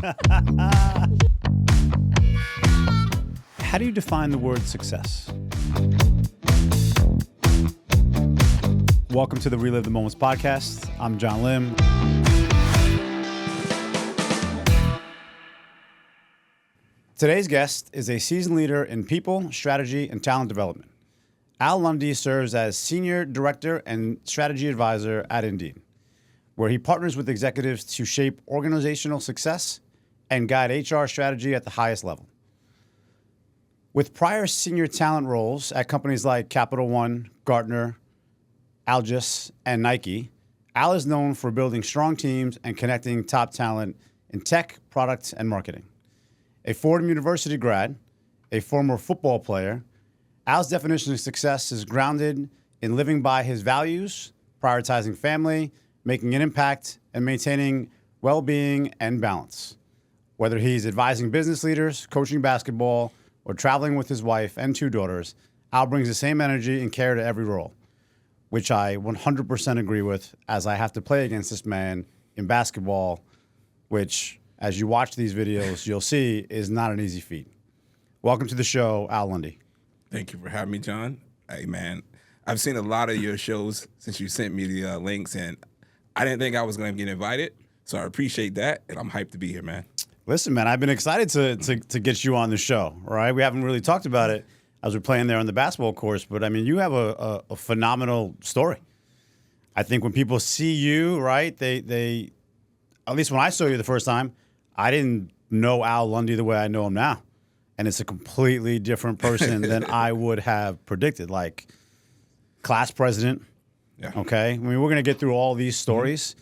How do you define the word success? Welcome to the Relive the Moments podcast. I'm John Lim. Today's guest is a seasoned leader in people, strategy, and talent development. Al Lundy serves as Senior Director and Strategy Advisor at Indeed, where he partners with executives to shape organizational success and guide HR strategy at the highest level. With prior senior talent roles at companies like Capital One, Gartner, Algis, and Nike, Al is known for building strong teams and connecting top talent in tech, product, and marketing. A Fordham University grad, a former football player, Al's definition of success is grounded in living by his values, prioritizing family, making an impact, and maintaining well-being and balance. Whether he's advising business leaders, coaching basketball, or traveling with his wife and 2 daughters, Al brings the same energy and care to every role, which I 100% agree with, as I have to play against this man in basketball, which, as you watch these videos, you'll see is not an easy feat. Welcome to the show, Al Lundy. Thank you for having me, John. Hey, man, I've seen a lot of your shows since you sent me the links, and I didn't think I was going to get invited, so I appreciate that, and I'm hyped to be here, man. Listen, man, I've been excited to get you on the show, all right? We haven't really talked about it as we're playing there on the basketball course, but, I mean, you have a phenomenal story. I think when people see you, right, they at least when I saw you the first time, I didn't know Al Lundy the way I know him now. And it's a completely different person than I would have predicted. Like, class president, okay? I mean, we're going to get through all these stories.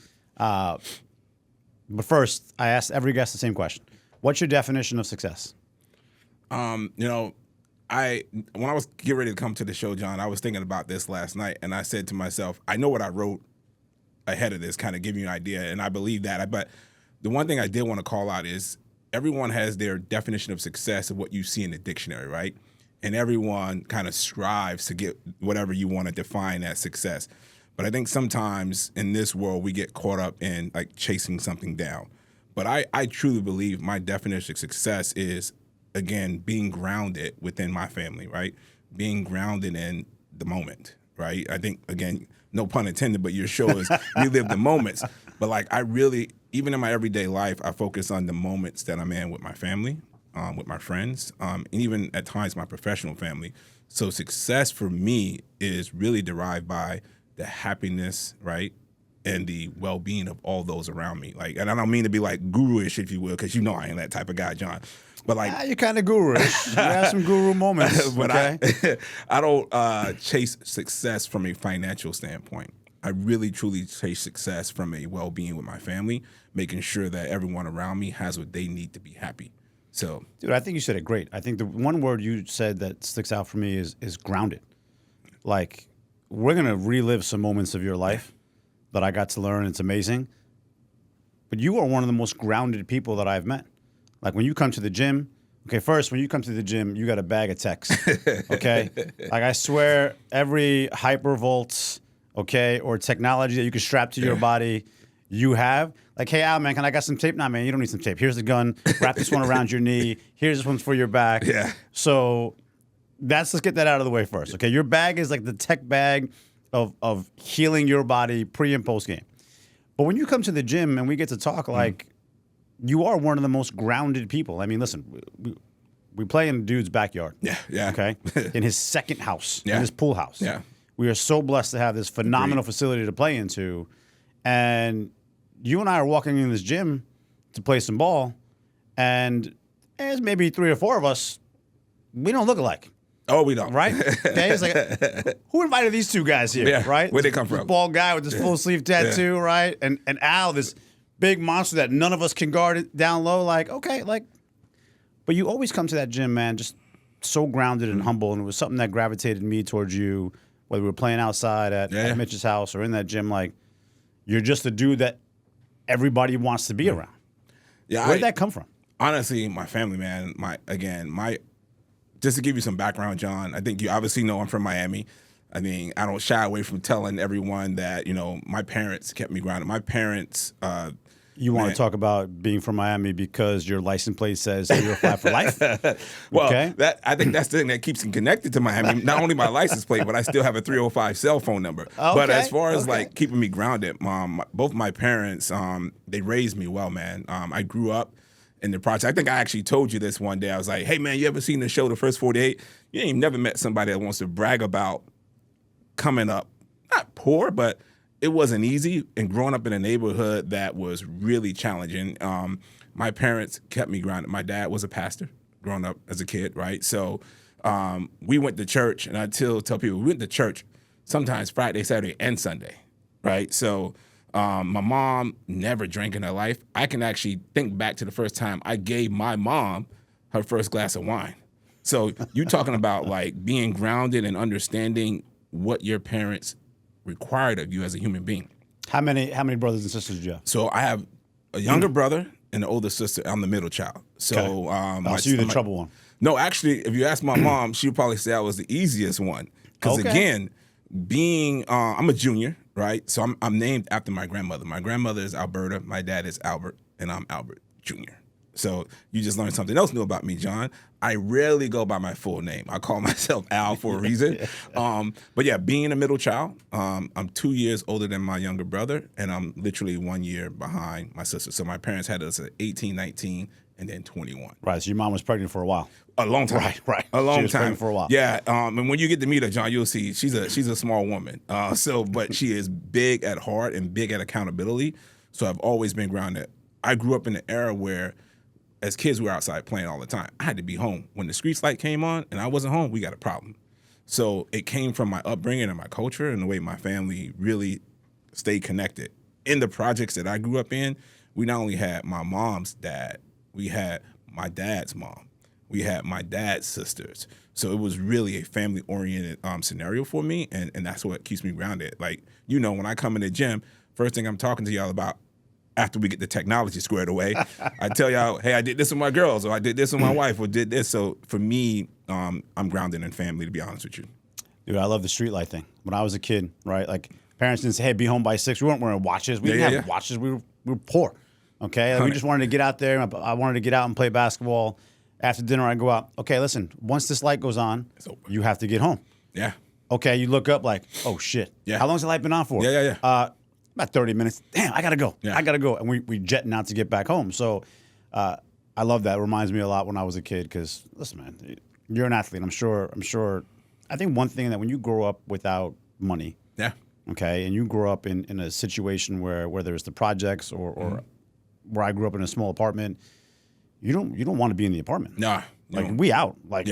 But first, I asked every guest the same question. What's your definition of success? When I was getting ready to come to the show, John, I was thinking about this last night, and I said to myself, I know what I wrote ahead of this, kind of give you an idea, and I believe that. But the one thing I did want to call out is everyone has their definition of success of what you see in the dictionary, right? And everyone kind of strives to get whatever you want to define as success. But I think sometimes in this world we get caught up in like chasing something down. But I truly believe my definition of success is, again, being grounded within my family, right? Being grounded in the moment, right? I think, again, no pun intended, but your show is Relive the Moments. But like I really, even in my everyday life, I focus on the moments that I'm in with my family, with my friends, and even at times my professional family. So success for me is really derived by the happiness, right, and the well-being of all those around me. Like, and I don't mean to be like guru-ish, if you will, because you know I ain't that type of guy, John. But like, you're kind of guru-ish. You have some guru moments, but okay? I don't chase success from a financial standpoint. I really, truly chase success from a well-being with my family, making sure that everyone around me has what they need to be happy. So, dude, I think you said it great. I think the one word you said that sticks out for me is grounded. Like, we're going to relive some moments of your life that I got to learn. It's amazing. But you are one of the most grounded people that I've met. Like, when you come to the gym, okay, first, when you come to the gym, you got a bag of texts, okay? Like, I swear, every hypervolt, okay, or technology that you can strap to your body, you have. Like, hey, Al, man, can I got some tape? Nah, man, you don't need some tape. Here's the gun. Wrap this one around your knee. Here's this one's for your back. Yeah. So let's get that out of the way first, okay? Your bag is like the tech bag of healing your body pre and post game. But when you come to the gym and we get to talk, like, you are one of the most grounded people. I mean, listen, we play in a dude's backyard. Yeah. Okay? In his second house, Yeah. in his pool house. Yeah. We are so blessed to have this phenomenal facility to play into. And you and I are walking in this gym to play some ball, and there's maybe 3 or 4 of us, we don't look alike. Oh, we don't. Right? Okay, it's like, who invited these 2 guys here, Yeah. right? Where'd they come This from? bald guy with this full sleeve tattoo, right? And Al, this big monster that none of us can guard it down low. Like, okay, like, but you always come to that gym, man, just so grounded and humble, and it was something that gravitated me towards you, whether we were playing outside at Mitch's house or in that gym. Like, you're just a dude that everybody wants to be around. Yeah, Where'd that come from? Honestly, my family, man. Just to give you some background, John. I think you obviously know I'm from Miami. I mean, I don't shy away from telling everyone that my parents kept me grounded. My parents You want to talk about being from Miami because your license plate says 305 for life? Well, Okay. I think that's the thing that keeps me connected to Miami. Not only my license plate, but I still have a 305 cell phone number. But as far as like keeping me grounded, both my parents, they raised me well, man. I grew up in the project. I think I actually told you this one day. I was like, hey, man, you ever seen the show The First 48? You ain't never met somebody that wants to brag about coming up, not poor, but it wasn't easy, and growing up in a neighborhood that was really challenging. My parents kept me grounded. My dad was a pastor growing up as a kid, right? So we went to church, and I tell people we went to church sometimes Friday, Saturday, and Sunday, right? So my mom never drank in her life. I can actually think back to the first time I gave my mom her first glass of wine. So you talking about like being grounded and understanding what your parents required of you as a human being. How many brothers and sisters do you have? So I have a younger brother and an older sister. I'm the middle child. So so you're the trouble one. No, actually, if you ask my mom, she would probably say I was the easiest one. Because again, being I'm a junior, right? So I'm named after my grandmother. My grandmother is Alberta. My dad is Albert, and I'm Albert Jr. So you just learned something else new about me, John. I rarely go by my full name. I call myself Al for a reason. But yeah, being a middle child, I'm 2 years older than my younger brother, and I'm literally 1 year behind my sister. So my parents had us at 18, 19, and then 21. Right, so your mom was pregnant for a while. A long time. Right. A long she was time. pregnant for a while. Yeah, and when you get to meet her, John, you'll see she's a small woman. But she is big at heart and big at accountability. So I've always been grounded. I grew up in an era where as kids, we were outside playing all the time. I had to be home. When the street light came on and I wasn't home, we got a problem. So it came from my upbringing and my culture and the way my family really stayed connected. In the projects that I grew up in, we not only had my mom's dad, we had my dad's mom, we had my dad's sisters. So it was really a family-oriented scenario for me, and that's what keeps me grounded. Like, when I come in the gym, first thing I'm talking to y'all about, after we get the technology squared away, I tell y'all, hey, I did this with my girls, or I did this with my wife, or did this. So for me, I'm grounded in family, to be honest with you. Dude, I love the streetlight thing. When I was a kid, right, like parents didn't say, hey, be home by 6. We weren't wearing watches. We didn't have watches. We were poor, okay? Like, we just wanted to get out there. I wanted to get out and play basketball. After dinner, I'd go out. Okay, listen, once this light goes on, you have to get home. Yeah. Okay, you look up like, oh, shit. Yeah. How long's the light been on for? Yeah. About 30 minutes. Damn, I got to go. Yeah. I got to go. And we jetting out to get back home. So I love that. It reminds me a lot when I was a kid because, listen, man, you're an athlete. I'm sure. I think one thing that when you grow up without money, okay, and you grow up in a situation where there's the projects or where I grew up in a small apartment, you don't want to be in the apartment. Nah. Like, we out. Like,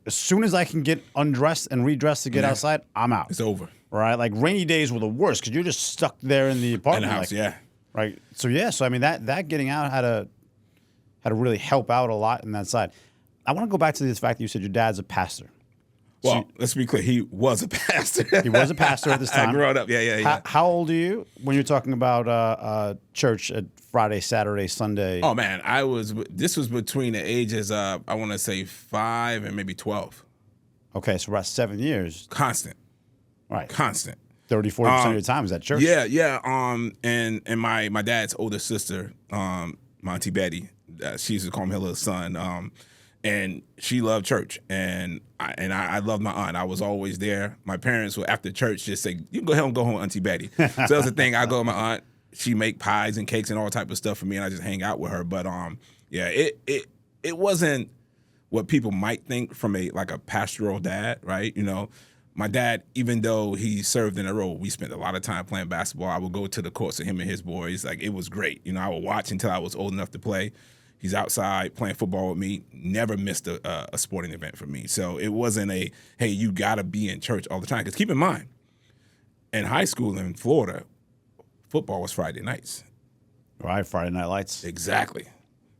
as soon as I can get undressed and redressed to get outside, I'm out. It's over. Right? Like, rainy days were the worst because you're just stuck there in the apartment. In the house, like, right? So I mean, that getting out had to really help out a lot in that side. I want to go back to this fact that you said your dad's a pastor. Well, let's be clear. He was a pastor. He was a pastor at this time. I grew up. Yeah. How old are you when you're talking about church at Friday, Saturday, Sunday? Oh, man. This was between the ages of, I want to say 5 and maybe 12. Okay, so about 7 years. Constant. Right. Constant. 30-40% of your time is at church. Yeah. And my dad's older sister, my Auntie Betty, she used to call me her little son. And she loved church, and I loved my aunt. I was always there. My parents would, after church, just say, "You can go ahead and go home, Auntie Betty." So that's the thing. I go with my aunt. She make pies and cakes and all type of stuff for me, and I just hang out with her. But it wasn't what people might think from a pastoral dad, right? My dad, even though he served in a role, we spent a lot of time playing basketball. I would go to the courts with him and his boys. Like, it was great. I would watch until I was old enough to play. He's outside playing football with me. Never missed a sporting event for me. So it wasn't a, hey, you got to be in church all the time. Because keep in mind, in high school in Florida, football was Friday nights. Right, Friday Night Lights. Exactly.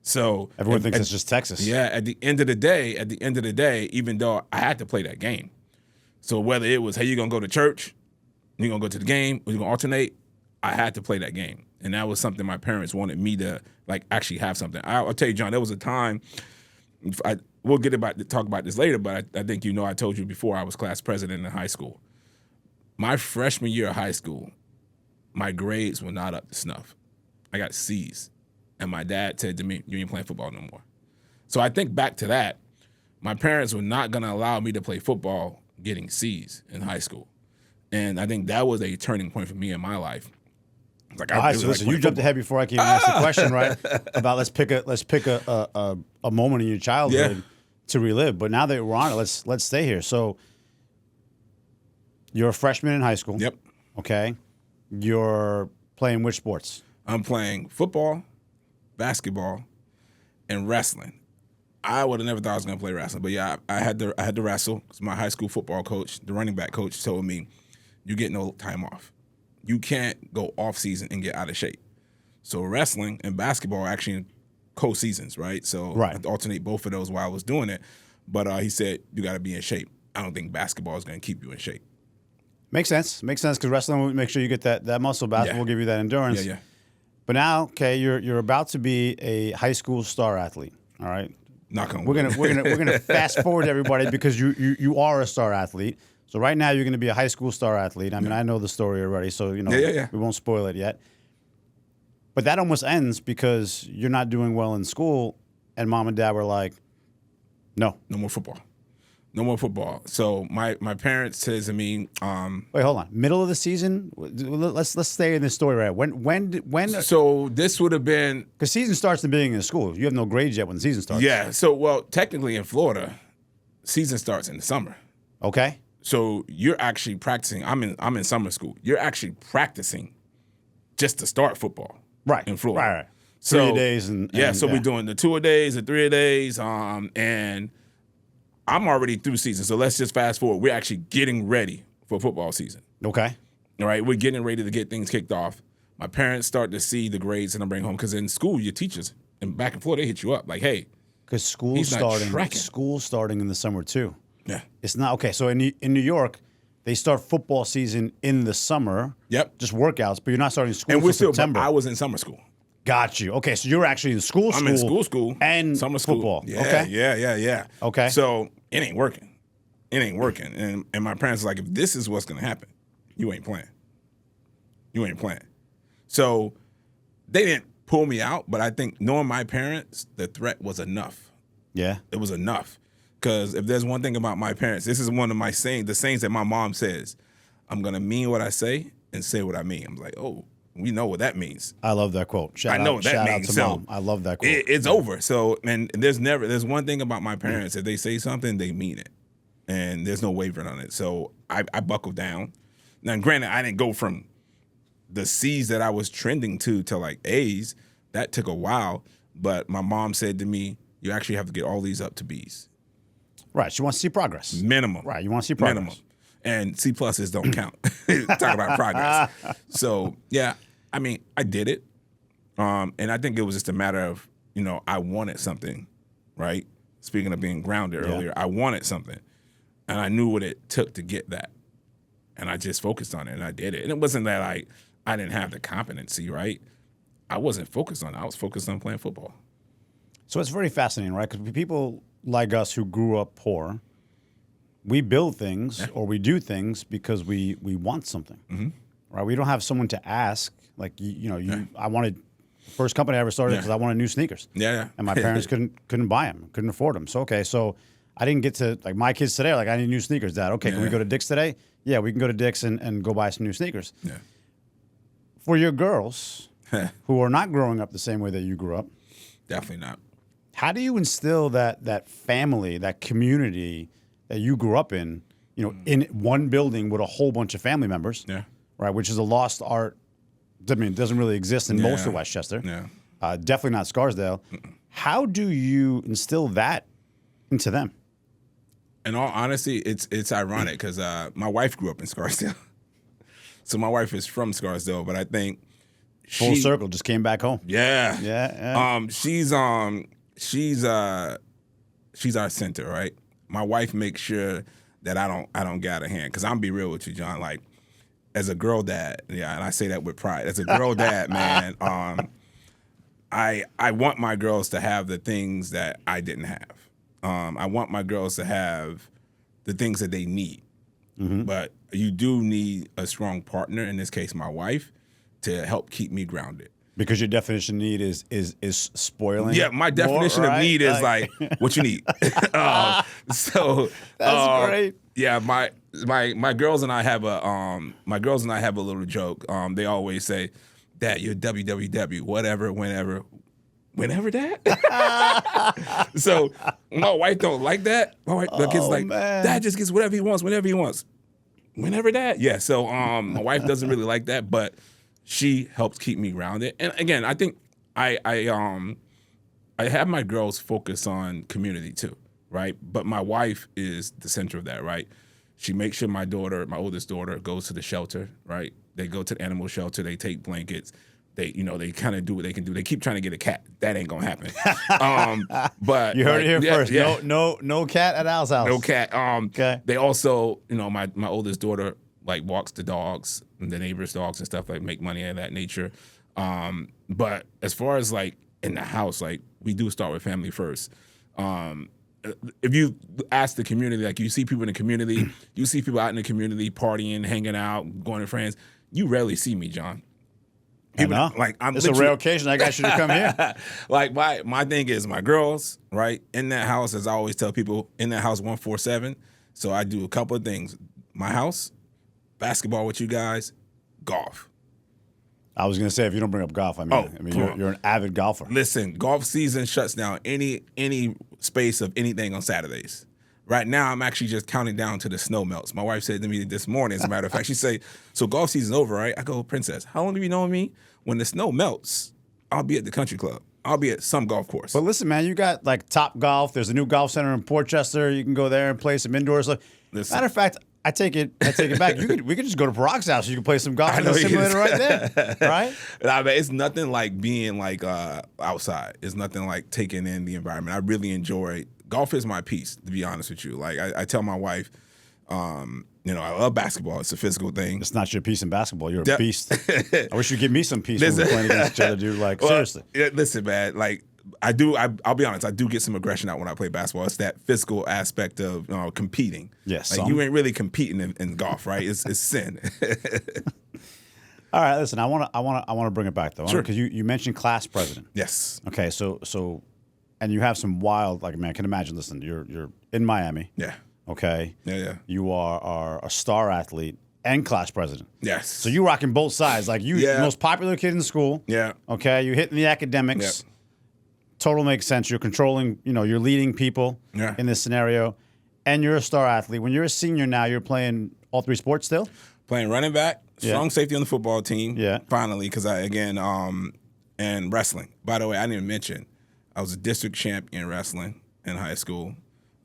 So everyone thinks it's just Texas. Yeah, at the end of the day, even though I had to play that game. So whether it was, hey, you're going to go to church, you're going to go to the game, or you're going to alternate, I had to play that game. And that was something my parents wanted me to actually have something. I'll tell you, John, there was a time, we'll talk about this later, but I think I told you before, I was class president in high school. My freshman year of high school, my grades were not up to snuff. I got C's. And my dad said to me, "You ain't playing football no more." So I think back to that. My parents were not going to allow me to play football getting C's in high school. And I think that was a turning point for me in my life. Like, all right, so listen, you jumped ahead before I can even ask the question, right? About let's pick a moment in your childhood to relive. But now that we're on it, let's stay here. So you're a freshman in high school. Yep. Okay. You're playing which sports? I'm playing football, basketball, and wrestling. I would have never thought I was going to play wrestling, but yeah, I had to wrestle because my high school football coach, the running back coach, told me, "You get no time off. You can't go off season and get out of shape." So wrestling and basketball are actually in co-seasons, right? So I had to alternate both of those while I was doing it. But he said, "You got to be in shape." I don't think basketball is going to keep you in shape. Makes sense. Makes sense because wrestling will make sure you get that muscle. Basketball will give you that endurance. Yeah. But now, okay, you're about to be a high school star athlete. All right. Knock on wood. We're gonna fast forward everybody because you are a star athlete. So right now you're going to be a high school star athlete. I mean, I know the story already, so we won't spoil it yet. But that almost ends because you're not doing well in school, and mom and dad were like, "No more football, no more football." So my parents says to me, "Wait, hold on. Middle of the season? Let's stay in this story right. When? So this would have been because season starts in the beginning of school. You have no grades yet when the season starts. Yeah. So technically in Florida, season starts in the summer. Okay. So you're actually practicing. I'm in summer school. You're actually practicing just to start football, right? In Florida, right. So 3 days and so we're doing the 2 days, the 3 days, and I'm already through season. So let's just fast forward. We're actually getting ready for football season. Okay, all right. We're getting ready to get things kicked off. My parents start to see the grades that I'm bringing home because in school, your teachers and back in Florida, they hit you up like, "Hey, because school's starting in the summer too." Yeah. It's not okay. So in New York, they start football season in the summer. Yep. Just workouts, but you're not starting school until September. I was in summer school. Got you. Okay, so you're actually in school. I'm in school and summer school. Football. Yeah, okay. Yeah. Okay. So it ain't working. And my parents are like, if this is what's gonna happen, you ain't playing. So they didn't pull me out, but I think knowing my parents, the threat was enough. Yeah. It was enough. Because if there's one thing about my parents, this is one of my sayings, the sayings that my mom says, "I'm going to mean what I say and say what I mean." I'm like, oh, we know what that means. I love that quote. Shout out to Mom. I love that quote. It's over. So, and there's one thing about my parents. If they say something, they mean it. And there's no wavering on it. So I buckled down. Now, granted, I didn't go from the C's that I was trending to like A's. That took a while. But my mom said to me, "You actually have to get all these up to B's." Right, she wants to see progress. Minimum. Right, you want to see progress. Minimum. And C pluses don't count. Talk about progress. So, yeah, I mean, I did it. And I think it was just a matter of, I wanted something, right? Speaking of being grounded earlier, I wanted something. And I knew what it took to get that. And I just focused on it, and I did it. And it wasn't that I didn't have the competency, right? I wasn't focused on it. I was focused on playing football. So it's very fascinating, right? Because people like us who grew up poor, we build things or we do things because we want something, right? We don't have someone to ask. Like I wanted the first company I ever started because I wanted new sneakers. Yeah. And my parents couldn't buy them, couldn't afford them. So so I didn't get to like my kids today. Like I need new sneakers, Dad. Okay, can we go to Dick's today? Yeah, we can go to Dick's and go buy some new sneakers. Yeah. For your girls who are not growing up the same way that you grew up, definitely not. How do you instill that family, that community that you grew up in, in one building with a whole bunch of family members, right? Which is a lost art. I mean, it doesn't really exist in most of Westchester. Yeah. Definitely not Scarsdale. How do you instill that into them? In all honesty, it's ironic because my wife grew up in Scarsdale. So my wife is from Scarsdale, but I think full circle, just came back home. Yeah. She's our center, right? My wife makes sure that I don't get out of hand. Because I'm be real with you, John. Like, as a girl dad, and I say that with pride. As a girl dad, man, I want my girls to have the things that I didn't have. I want my girls to have the things that they need. But you do need a strong partner, in this case, my wife, to help keep me grounded. Because your definition of need is spoiling. Yeah, my definition more, of right? need is like what you need. So That's great. Yeah, my girls and I have a little joke. They always say, "Dad, you're WWW, whatever, whenever that." So my wife don't like that. My wife, the kid's like, man. "Dad just gets whatever he wants, whenever he wants, whenever that." Yeah. So my wife doesn't really like that, but she helps keep me grounded. And again, I think I have my girls focus on community too, right? But my wife is the center of that, right? She makes sure my oldest daughter, goes to the shelter, right? They go to the animal shelter. They take blankets. They kind of do what they can do. They keep trying to get a cat. That ain't gonna happen. But You heard it here first. Yeah. No cat at Al's house. No cat. Okay. They also, my oldest daughter like walks the dogs and the neighbors' dogs and stuff, like make money of that nature. But as far as like in the house, like we do start with family first. If you ask the community, like you see people in the community, you see people out in the community partying, hanging out, going to friends. You rarely see me, John. I know. Like it's a rare occasion. I got you to come here. Like my thing is my girls, right? In that house, as I always tell people, in that house 147. So I do a couple of things. My house, basketball with you guys, golf. I was gonna say if you don't bring up golf, you're an avid golfer. Listen, golf season shuts down any space of anything on Saturdays. Right now, I'm actually just counting down to the snow melts. My wife said to me this morning, as a matter of fact, she said, "So golf season's over, right?" I go, "Princess, how long have you known me? When the snow melts, I'll be at the country club. I'll be at some golf course." But listen, man, you got like Top Golf. There's a new golf center in Portchester. You can go there and play some indoors. Matter of fact, I take it back. We could just go to Parag's house. You can play some golf in the simulator right there, right? Nah, man, it's nothing like being like outside. It's nothing like taking in the environment. I really enjoy golf. Is my peace, to be honest with you. Like I tell my wife, I love basketball. It's a physical thing. It's not your peace in basketball. You're a beast. I wish you'd give me some peace when we're playing against each other, dude. Like seriously. Listen, man. Like I do. I'll be honest. I do get some aggression out when I play basketball. It's that physical aspect of competing. Yes. Like you ain't really competing in golf, right? It's sin. All right. Listen, I want to bring it back though, Sure. Because you mentioned class president. Yes. Okay. So, and you have some wild. Like, man, I can imagine. Listen, you're in Miami. Yeah. Okay. Yeah. You are a star athlete and class president. Yes. So you rocking both sides. Like you, the most popular kid in school. Yeah. Okay. You're hitting the academics. Yeah. Total makes sense. You're controlling. You're leading people in this scenario, and you're a star athlete. When you're a senior now, you're playing all three sports still. Playing running back, strong safety on the football team. Yeah. Finally, because and wrestling. By the way, I didn't mention I was a district champ in wrestling in high school.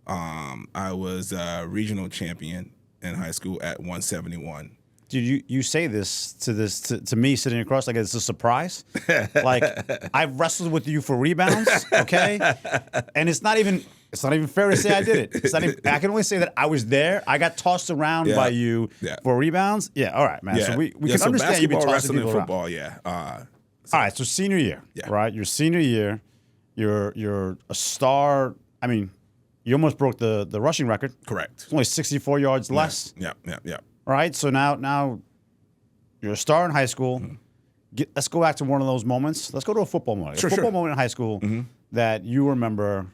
I was a regional champion in high school at 171. Dude, you say this to me sitting across like it's a surprise. Like I've wrestled with you for rebounds, okay? And it's not even fair to say I did it. It's not even, I can only say that I was there. I got tossed around by you for rebounds. Yeah, all right, man. Yeah. So we can understand you be tossing wrestling, people football. around. Yeah. All right, so senior year, right? Your senior year, you're a star. I mean, you almost broke the rushing record. Correct. It's only 64 yards less. Yeah. Right, so now you're a star in high school. Let's go back to one of those moments. Let's go to a football moment. Sure, a football moment in high school that you remember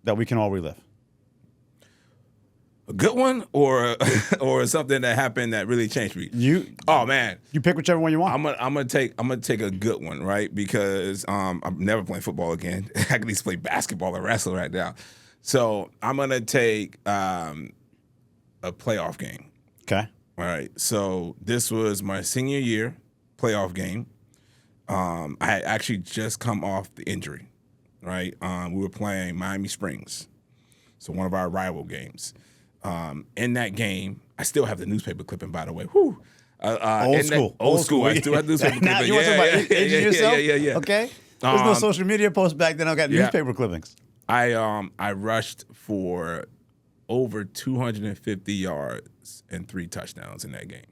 that we can all relive. A good one or something that happened that really changed me. Oh man, you pick whichever one you want. I'm gonna take a good one, right? Because I'm never playing football again. I can at least play basketball or wrestle right now. So I'm gonna take a playoff game. Okay. All right, so this was my senior year playoff game. I had actually just come off the injury, right? We were playing Miami Springs, so one of our rival games. In that game, I still have the newspaper clipping, by the way. Whew. Old school. I still have the newspaper clipping. You want to talk about aging yourself? Yeah. Okay. There's no social media posts back then. I got newspaper clippings. I rushed for over 250 yards and 3 touchdowns in that game.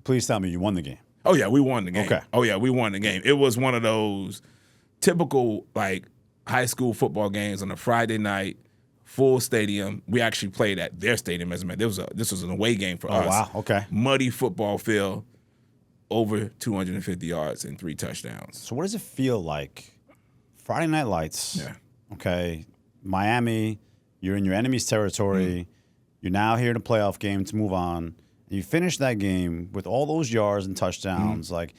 Please tell me you won the game. Oh, yeah, we won the game. Okay. Oh, yeah, we won the game. It was one of those typical, like, high school football games on a Friday night, full stadium. We actually played at their stadium, as a matter. This was an away game for us. Oh, wow, okay. Muddy football field. over 250 yards and 3 touchdowns. So what does it feel like? Friday Night Lights. Yeah. Okay. Miami, you're in your enemy's territory. You're now here in a playoff game to move on. And you finish that game with all those yards and touchdowns. Like,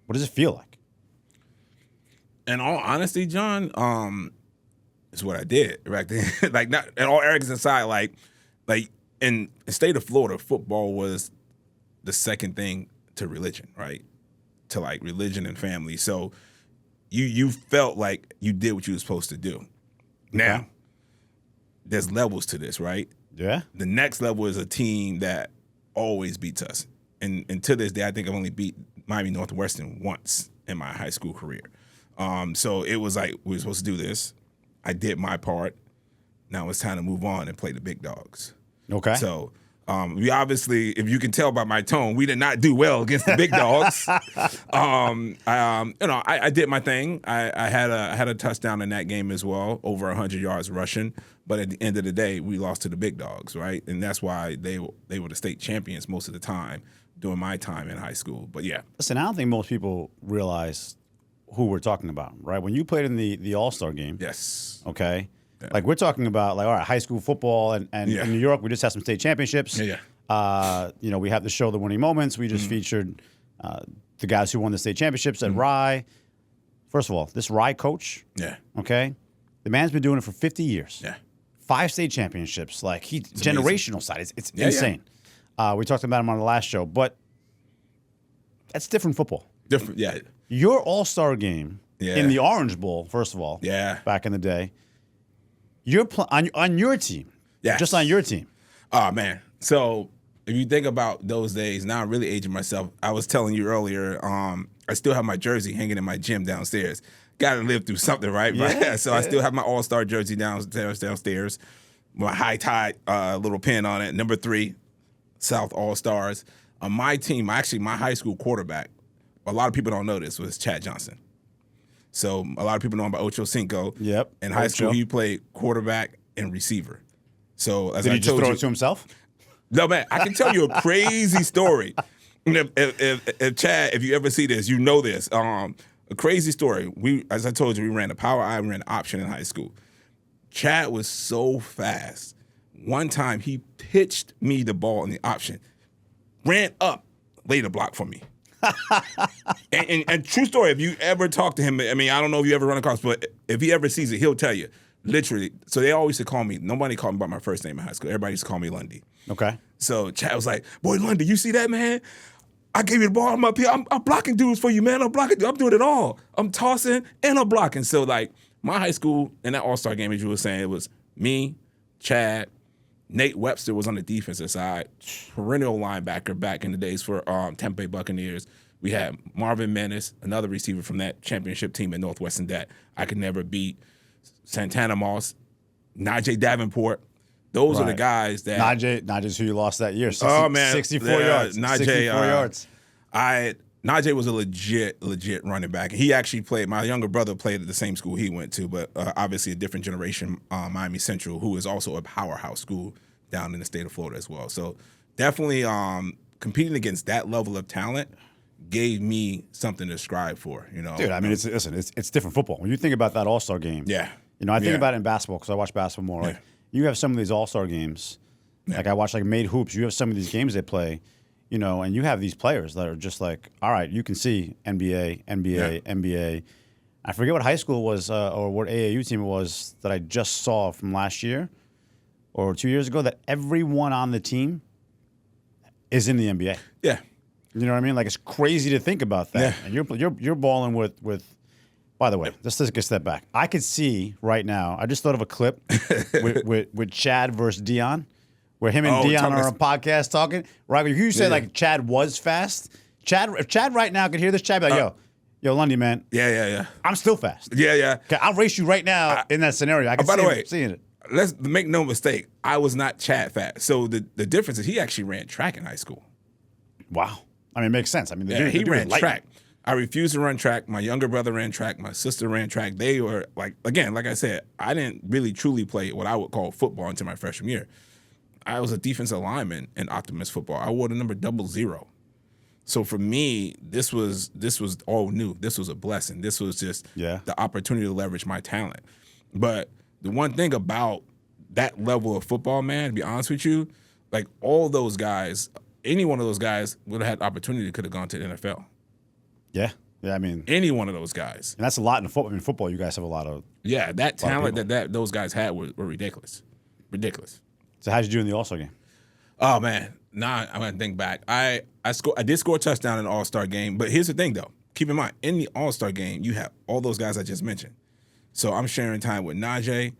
what does it feel like? In all honesty, John, is what I did back then. Like, not in all arrogance aside, like in the state of Florida, football was the second thing to religion, right? To like religion and family. So you felt like you did what you were supposed to do. Now, there's levels to this, right? Yeah. The next level is a team that always beats us. And to this day, I think I've only beat Miami Northwestern once in my high school career. So it was like, we were supposed to do this. I did my part. Now it's time to move on and play the big dogs. Okay. So we obviously, if you can tell by my tone, we did not do well against the big dogs. I did my thing. I had a touchdown in that game as well, over 100 yards rushing. But at the end of the day, we lost to the big dogs, right? And that's why they were the state champions most of the time during my time in high school. But yeah. Listen, I don't think most people realize who we're talking about, right? When you played in the All-Star game. Yes. Okay. Yeah. Like, we're talking about, like, all right, high school football, and in New York, we just had some state championships. Yeah. We have the show, The Winning Moments. We just featured the guys who won the state championships at Rye. First of all, this Rye coach, okay, the man's been doing it for 50 years. Yeah. 5 state championships. Like, It's generational amazing. side. It's insane. We talked about him on the last show, but that's different football. Different, yeah. Your All-Star game in the Orange Bowl, first of all, back in the day, you're on your team. Yes. Just on your team. Oh, man. So if you think about those days, now I'm really aging myself. I was telling you earlier, I still have my jersey hanging in my gym downstairs. Got to live through something, right? So I still have my All-Star jersey downstairs. My high tide little pin on it, number 3, South All-Stars. On my team, actually my high school quarterback, a lot of people don't know this, was Chad Johnson. So a lot of people know him by Ocho Cinco. Yep. In high school, he played quarterback and receiver. So as Did I he just told throw you, it to himself? no, man, I can tell you a crazy story. If Chad, if you ever see this, you know this. A crazy story. As I told you, we ran a power I, we ran an option in high school. Chad was so fast. One time he pitched me the ball in the option, ran up, laid a block for me. and true story, if you ever talk to him, I mean, I don't know if you ever run across, but if he ever sees it, he'll tell you. Literally. So they always used to call me, nobody called me by my first name in high school. Everybody used to call me Lundy. Okay. So Chad was like, boy, Lundy, you see that, man? I gave you the ball. I'm up here. I'm blocking dudes for you, man. I'm doing it all. I'm tossing and I'm blocking. So, like, my high school in that All-Star game, as you were saying, it was me, Chad, Nate Webster was on the defensive side, perennial linebacker back in the days for Tampa Bay Buccaneers. We had Marvin Menace, another receiver from that championship team at Northwestern that I could never beat. Santana Moss, Najee Davenport. Those are the guys that Najee's who you lost that year. 64 yards. Najee, 64 yards. Najee was a legit running back. He actually played. My younger brother played at the same school he went to, but obviously a different generation. Miami Central, who is also a powerhouse school down in the state of Florida as well. So definitely competing against that level of talent gave me something to strive for. You know, dude. I mean, it's different football. When you think about that All-Star game, I think about it in basketball because I watch basketball more. Like, you have some of these All-Star games. Like, I watch, like, Made Hoops. You have some of these games they play. You know, and you have these players that are just like, all right, you can see NBA. I forget what high school was or what AAU team it was that I just saw from last year or 2 years ago that everyone on the team is in the NBA. Yeah. You know what I mean? Like, it's crazy to think about that. And you're balling with. By the way, let's take a step back. I could see right now. I just thought of a clip with Chad versus Dion. Where him and Dion are on a podcast talking. Right, you said like Chad was fast. If Chad right now could hear this, Chad be like, yo, Lundy, man. Yeah. I'm still fast. Yeah. Okay, I'll race you right now in that scenario. I can seeing it. Let's make no mistake. I was not Chad fast. So the difference is he actually ran track in high school. Wow. I mean, it makes sense. I mean, he ran track. I refused to run track. My younger brother ran track. My sister ran track. They were like I said, I didn't really truly play what I would call football until my freshman year. I was a defensive lineman in Optimus football. I wore the number 00. So for me, this was all new. This was a blessing. This was just the opportunity to leverage my talent. But the one thing about that level of football, man, to be honest with you, like all those guys, any one of those guys would have had opportunity, could have gone to the NFL. Yeah. Yeah, I mean, any one of those guys. And that's a lot in football. In football, you guys have a lot of that talent that those guys had were ridiculous. Ridiculous. So how'd you do in the All-Star game? Oh man, I'm gonna think back. I did score a touchdown in the All-Star game, but here's the thing though. Keep in mind, in the All-Star game, you have all those guys I just mentioned. So I'm sharing time with Najee.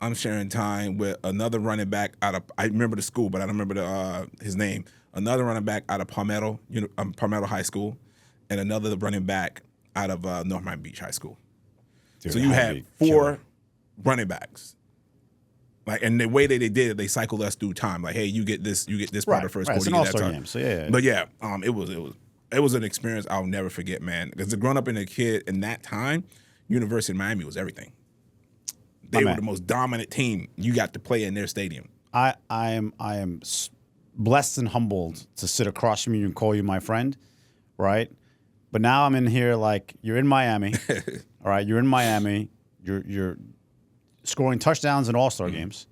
I'm sharing time with another running back I remember the school, but I don't remember his name. Another running back out of Palmetto High School, and another running back out of North Miami Beach High School. Dude, so you had 4 running backs. Like, and the way that they did it, they cycled us through time. Like, hey, you get this part of the first quarter. It's an All-Star game, so yeah. But yeah, it was an experience I'll never forget, man. Because growing up in a kid in that time, University of Miami was everything. They were the most dominant team. You got to play in their stadium. I am blessed and humbled to sit across from you and call you my friend, right? But now I'm in here like you're in Miami, all right? You're in Miami. You're scoring touchdowns in All-Star games.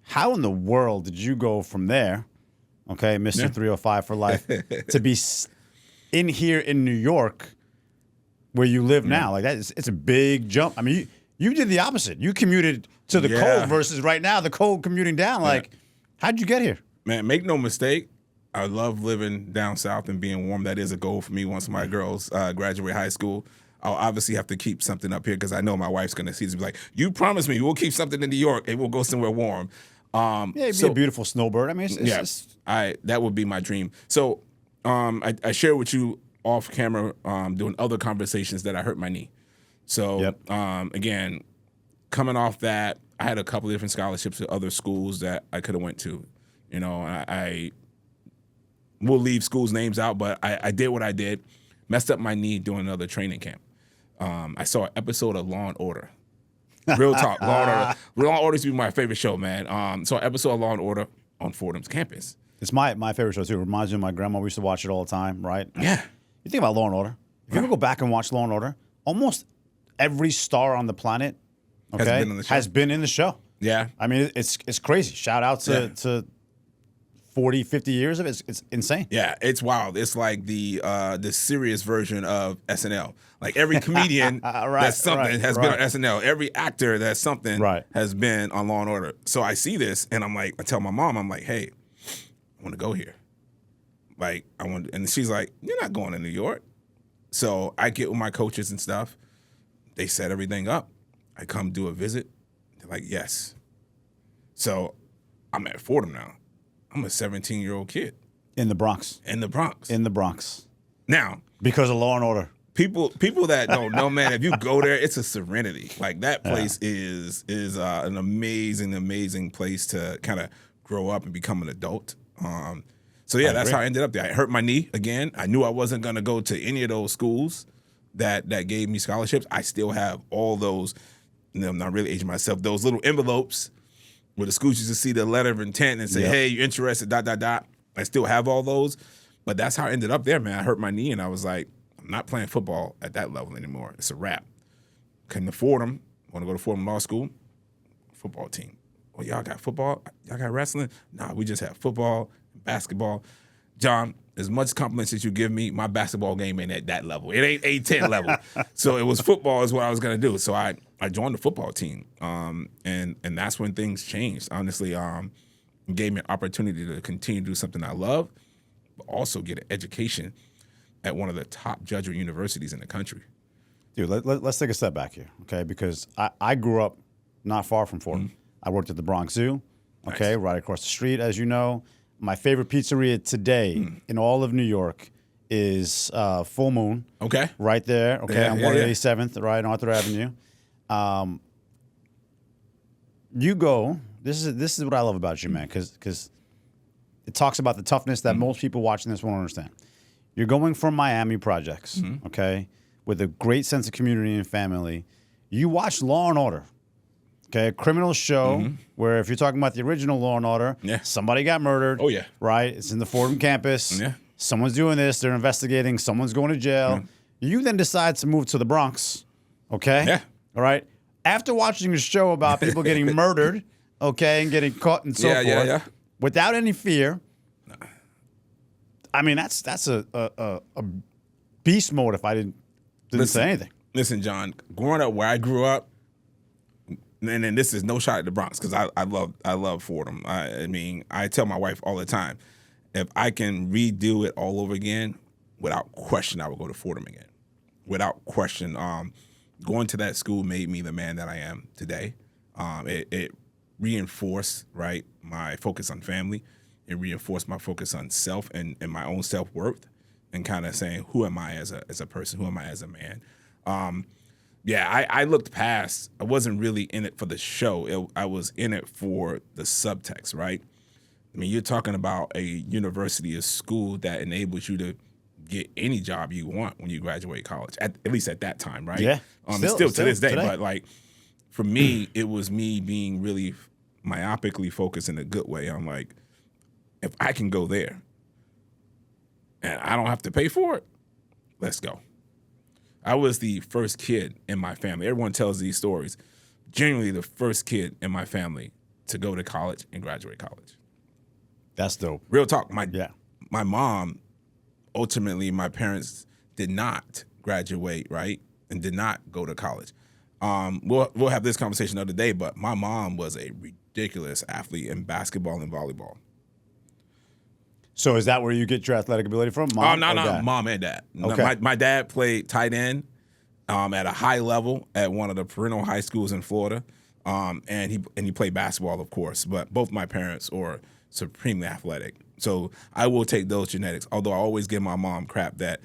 How in the world did you go from there, okay, Mr. 305 for life, to be in here in New York where you live now? Like it's a big jump. I mean, you did the opposite. You commuted to the cold versus right now the cold commuting down. Like, how'd you get here? Man, make no mistake, I love living down south and being warm. That is a goal for me once my girls graduate high school. I'll obviously have to keep something up here because I know my wife's going to see this and be like, you promised me we'll keep something in New York and we'll go somewhere warm. It'd be a beautiful snowbird. I mean, that would be my dream. So I shared with you off camera doing other conversations that I hurt my knee. So again, coming off that, I had a couple of different scholarships at other schools that I could have went to. You know, I will leave schools' names out, but I did what I did. Messed up my knee doing another training camp. I saw an episode of Law and Order. Real talk. Law and Order. Law and Order used to be my favorite show, man. Saw an episode of Law and Order on Fordham's campus. It's my favorite show, too. It reminds me of my grandma. We used to watch it all the time, right? Yeah. You think about Law and Order. If you ever go back and watch Law and Order, almost every star on the planet has been in the show. Yeah. I mean, it's crazy. Shout out to 40, 50 years of it. It's insane. Yeah, it's wild. It's like the serious version of SNL. Like every comedian that's something has been on SNL. Every actor that's something has been on Law and Order. So I see this and I'm like, I tell my mom, I'm like, hey, I want to go here. Like and she's like, you're not going to New York. So I get with my coaches and stuff. They set everything up. I come do a visit. They're like, yes. So I'm at Fordham now. I'm a 17-year-old kid. In the Bronx. In the Bronx. Now. Because of Law and Order. People that don't know, man, if you go there, it's a serenity. Like that place is an amazing place to kind of grow up and become an adult. So that's how I ended up there. I hurt my knee again. I knew I wasn't going to go to any of those schools that gave me scholarships. I still have all those, I'm not really aging myself, those little envelopes where the schools used to see the letter of intent and say, hey, you're interested, ... I still have all those. But that's how I ended up there, man. I hurt my knee, and I was like, I'm not playing football at that level anymore. It's a wrap. Came to Fordham. Want to go to Fordham Law School. Football team. Well, y'all got football? Y'all got wrestling? Nah, we just have football, basketball. John, as much compliments as you give me, my basketball game ain't at that level. It ain't A-10 level. So it was football is what I was going to do. So I joined the football team, and that's when things changed. Honestly, it gave me an opportunity to continue to do something I love, but also get an education at one of the top Jesuit universities in the country. Dude, let's take a step back here, okay? Because I grew up not far from Fordham. I worked at the Bronx Zoo, okay, right across the street, as you know. My favorite pizzeria today in all of New York is Full Moon. Okay. Right there, okay, on 187th, right on Arthur Avenue. You go, this is what I love about you, man, because it talks about the toughness that most people watching this won't understand. You're going from Miami projects, okay, with a great sense of community and family. You watch Law and Order. Okay, a criminal show where if you're talking about the original Law and Order, somebody got murdered. Oh, yeah. Right? It's in the Fordham campus. Yeah. someone's doing this, they're investigating, someone's going to jail. You then decide to move to the Bronx, okay? Yeah. All right? After watching a show about people getting murdered, okay, and getting caught and so forth, without any fear, I mean, that's a beast mode if I didn't say anything. Listen, John, growing up where I grew up, and this is no shot at the Bronx because I love Fordham. I mean, I tell my wife all the time, if I can redo it all over again, without question, I would go to Fordham again. Without question, going to that school made me the man that I am today. It reinforced, right, my focus on family. It reinforced my focus on self and my own self-worth, and kind of saying, who am I as a person? Who am I as a man? I looked past. I wasn't really in it for the show. I was in it for the subtext, right? I mean, you're talking about a university, a school that enables you to get any job you want when you graduate college, at least at that time, right? Yeah. Still to this day. Today. But, like, for me, it was me being really myopically focused in a good way. I'm like, if I can go there and I don't have to pay for it, let's go. I was the first kid in my family. Everyone tells these stories. Genuinely the first kid in my family to go to college and graduate college. That's dope. Real talk. My mom, ultimately, my parents did not graduate, right, and did not go to college. We'll have this conversation another day, but my mom was a ridiculous athlete in basketball and volleyball. So is that where you get your athletic ability from? Mom Mom and dad. Okay. My dad played tight end at a high level at one of the parental high schools in Florida, and he played basketball, of course. But both my parents are supremely athletic, so I will take those genetics. Although I always give my mom crap that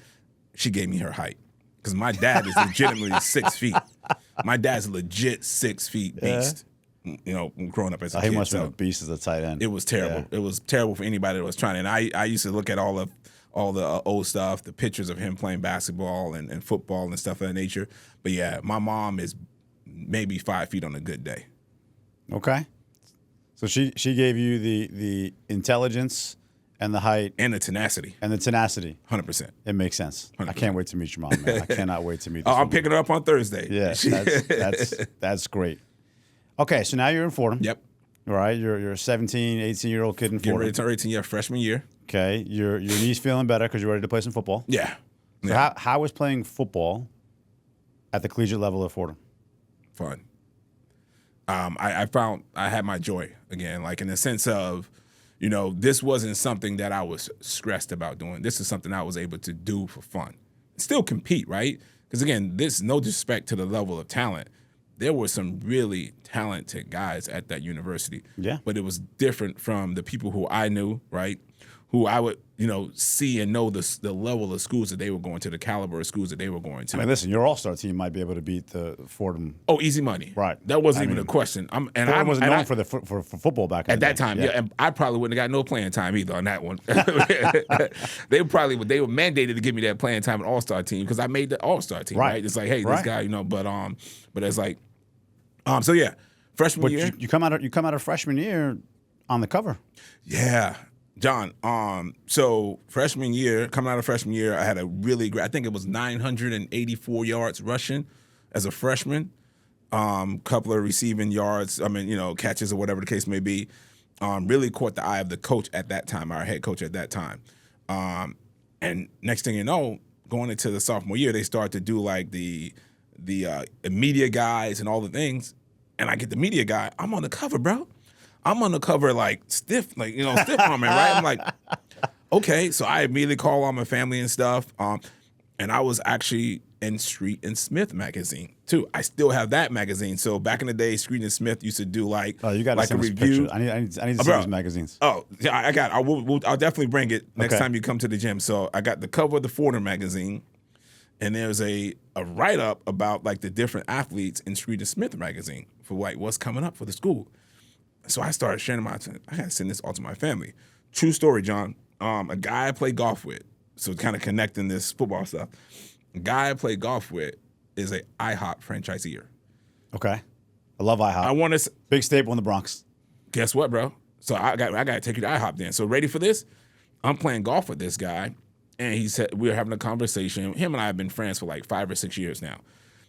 she gave me her height, because my dad is legitimately 6 feet. My dad's a legit 6 feet beast. You know, growing up as a kid. He must have been a beast as a tight end. It was terrible. Yeah. It was terrible for anybody that was trying. And I used to look at all the old stuff, the pictures of him playing basketball and football and stuff of that nature. But yeah, my mom is maybe 5 feet on a good day. Okay. So she gave you the intelligence and the height. And the tenacity. 100%. It makes sense. 100%. I can't wait to meet your mom, man. I cannot wait to meet this I'm picking her up on Thursday. Yeah, that's great. Okay, so now you're in Fordham. Yep. All right, you're a 17, 18-year-old kid in Fordham. Getting ready to turn 18, yeah, freshman year. Okay, your knee's feeling better because you're ready to play some football. Yeah. So how was playing football at the collegiate level at Fordham? Fun. I found I had my joy again, like in the sense of, you know, this wasn't something that I was stressed about doing. This is something I was able to do for fun. Still compete, right? Because again, this no disrespect to the level of talent. There were some really talented guys at that university. Yeah. But it was different from the people who I knew, right? Who I would, you know, see and know the level of schools that they were going to, the caliber of schools that they were going to. I mean, listen, your all-star team might be able to beat the Fordham. Oh, easy money. Right. That wasn't even a question. Fordham wasn't known for football back at that time. Yeah, and I probably wouldn't have got no playing time either on that one. They were mandated to give me that playing time in all-star team because I made the all-star team. Right. It's like, hey, this guy, you know, but it's like. So yeah, freshman year. You come out of freshman year on the cover. Yeah, John. So freshman year, coming out of freshman year, I had a really great. I think it was 984 yards rushing as a freshman. Couple of receiving yards. I mean, you know, catches or whatever the case may be. Really caught the eye of the coach at that time, our head coach at that time. And next thing you know, going into the sophomore year, they start to do like the media guys and all the things. And I get the media guy. I'm on the cover, bro. I'm on the cover like stiff arming, right? I'm like, okay. So I immediately call on my family and stuff. And I was actually in Street and Smith magazine too. I still have that magazine. So back in the day, Street and Smith used to do like you got like a review. I need to see these magazines. Oh, yeah, I got. I'll definitely bring it next time you come to the gym. So I got the cover of the Fordham magazine. And there's a write-up about like the different athletes in Street and Smith magazine for like what's coming up for the school. So I started sharing I got to send this all to my family. True story, John. A guy I play golf with, so kind of connecting this football stuff. A guy I play golf with is a IHOP franchisee. Okay. I love IHOP. I want to big staple in the Bronx. Guess what, bro? So I got to take you to IHOP then. So ready for this? I'm playing golf with this guy. And he said, we were having a conversation. Him and I have been friends for like 5 or 6 years now.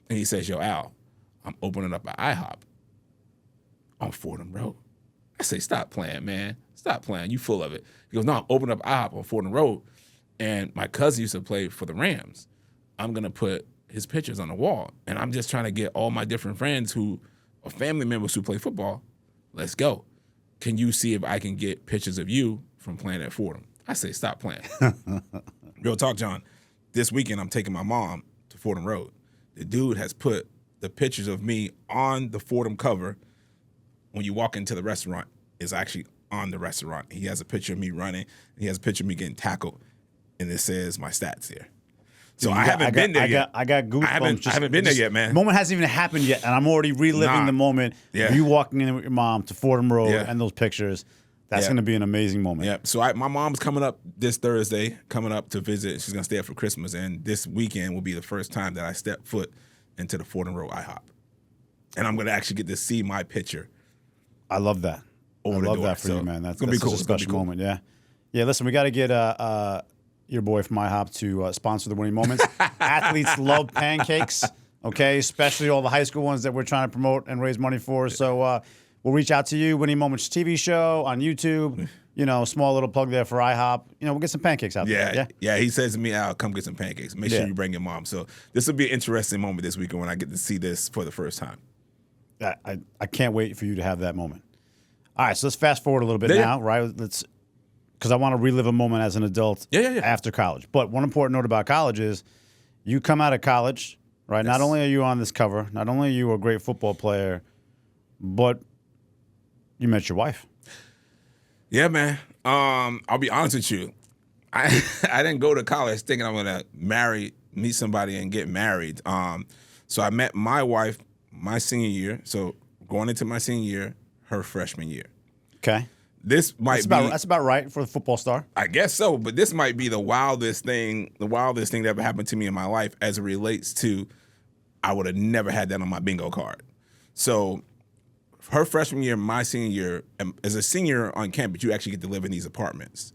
And he says, yo, Al, I'm opening up an IHOP on Fordham Road. I say, stop playing, man. Stop playing. You full of it. He goes, no, I'm opening up IHOP on Fordham Road. And my cousin used to play for the Rams. I'm going to put his pictures on the wall. And I'm just trying to get all my different friends who are family members who play football. Let's go. Can you see if I can get pictures of you from playing at Fordham? I say, stop playing. Real talk, John. This weekend, I'm taking my mom to Fordham Road. The dude has put the pictures of me on the Fordham cover. When you walk into the restaurant, it's actually on the restaurant. He has a picture of me running. He has a picture of me getting tackled, and it says my stats here. So I haven't been there yet. I got goosebumps. I haven't been there yet, man. The moment hasn't even happened yet, and I'm already reliving the moment of you walking in with your mom to Fordham Road and those pictures. That's going to be an amazing moment. Yeah. So my mom's coming up this Thursday, coming up to visit. She's going to stay up for Christmas, and this weekend will be the first time that I step foot into the Fordham Road IHOP. And I'm going to actually get to see my picture. I love that. I love that for you, man. That's going to be cool. A special moment, yeah. Yeah, listen, we got to get your boy from IHOP to sponsor the Winning Moments. Athletes love pancakes, okay, especially all the high school ones that we're trying to promote and raise money for. So we'll reach out to you, Winning Moments TV show on YouTube. You know, small little plug there for IHOP. You know, we'll get some pancakes out there. Yeah. He says to me, Al, come get some pancakes. Make sure you bring your mom. So this will be an interesting moment this weekend when I get to see this for the first time. I can't wait for you to have that moment. All right, so let's fast forward a little bit now, right? Because I want to relive a moment as an adult after college. But one important note about college is you come out of college, right? Yes. Not only are you on this cover, not only are you a great football player, but you met your wife. Yeah, man. I'll be honest with you. I didn't go to college thinking I'm going to meet somebody and get married. So I met my wife my senior year. So going into my senior year, her freshman year. Okay. That's about right for the football star. I guess so, but this might be the wildest thing that ever happened to me in my life as it relates to I would have never had that on my bingo card. So her freshman year, my senior year, as a senior on campus, you actually get to live in these apartments.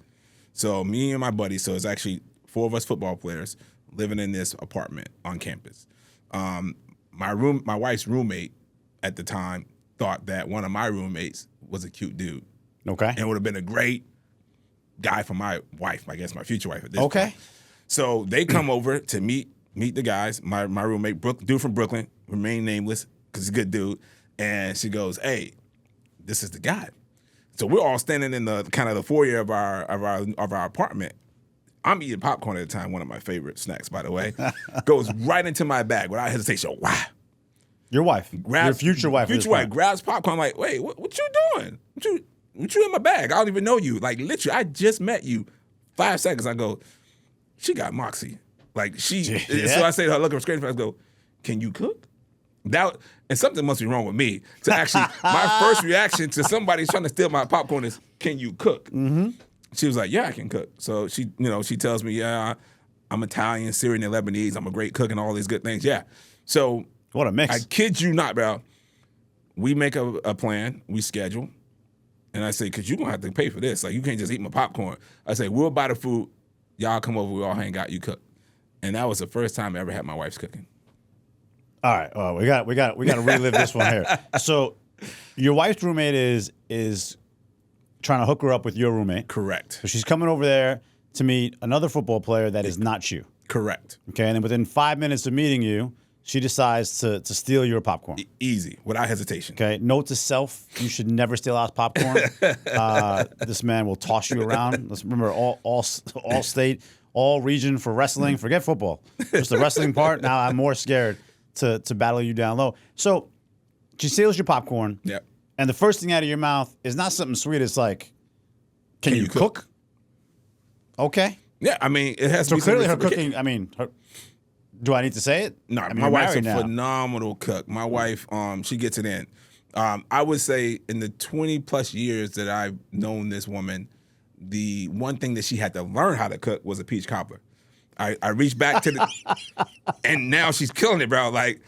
So me and my buddy, so it's actually 4 of us football players living in this apartment on campus. My wife's roommate at the time thought that one of my roommates was a cute dude. Okay. And would have been a great guy for my wife, I guess my future wife at this point. So they come over to meet the guys. My roommate, dude from Brooklyn, remain nameless because he's a good dude. And she goes, "Hey, this is the guy." So we're all standing in the kind of the foyer of our apartment. I'm eating popcorn at the time, one of my favorite snacks, by the way. Goes right into my bag without hesitation. Wow. Your wife, your future wife. Future wife grabs popcorn. I'm like, wait, what you doing? What you in my bag? I don't even know you. Like, literally, I just met you 5 seconds. I go, she got moxie. Like, So I say to her, look at her straight in the face, I go, can you cook? And something must be wrong with me. To actually, my first reaction to somebody trying to steal my popcorn is, can you cook? Mm-hmm. She was like, yeah, I can cook. So she tells me, yeah, I'm Italian, Syrian, and Lebanese. I'm a great cook and all these good things. Yeah. So what a mix. I kid you not, bro. We make a plan. We schedule. And I say, because you're going to have to pay for this. Like, you can't just eat my popcorn. I say, we'll buy the food. Y'all come over. We all hang out. You cook. And that was the first time I ever had my wife's cooking. All right. We got to relive this one here. So your wife's roommate is trying to hook her up with your roommate. Correct. So she's coming over there to meet another football player that is not you. Correct. Okay. And then within 5 minutes of meeting you, she decides to steal your popcorn. Easy, without hesitation. Okay. Note to self: you should never steal our popcorn. This man will toss you around. Let's remember all state, all region for wrestling. Forget football. Just the wrestling part. Now I'm more scared to battle you down low. So she steals your popcorn. Yep. And the first thing out of your mouth is not something sweet. It's like, can you cook? Okay. Yeah, I mean, it has so to be clearly her cooking. I mean, do I need to say it? No, my wife's a phenomenal cook. My wife, she gets it in. I would say in the 20 plus years that I've known this woman, the one thing that she had to learn how to cook was a peach cobbler. I reached back to the, and now she's killing it, bro. Like,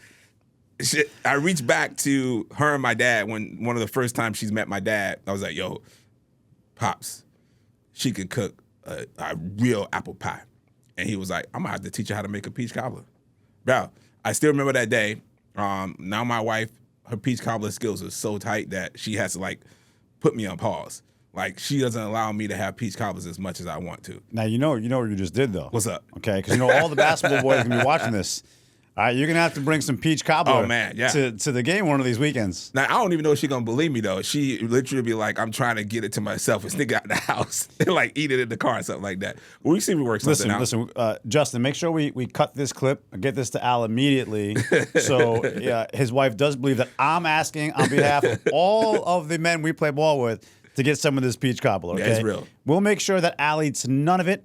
I reached back to her and my dad when one of the first times she's met my dad. I was like, yo, Pops, she could cook a real apple pie. and he was like, I'm gonna have to teach you how to make a peach cobbler. Bro, I still remember that day. Now my wife, her peach cobbler skills are so tight that she has to like put me on pause. Like she doesn't allow me to have peach cobblers as much as I want to. Now you know what you just did though. What's up? Okay, because all the basketball boys are gonna be watching this. All right, you're gonna have to bring some peach cobbler. Oh man, yeah. To the game one of these weekends. Now I don't even know if she's gonna believe me though. She literally be like, "I'm trying to get it to myself and sneak out the house and like eat it in the car or something like that." We see we work something out. Listen, Justin, make sure we cut this clip and get this to Al immediately. So his wife does believe that I'm asking on behalf of all of the men we play ball with to get some of this peach cobbler. Okay? Yeah, it's real. We'll make sure that Al eats none of it.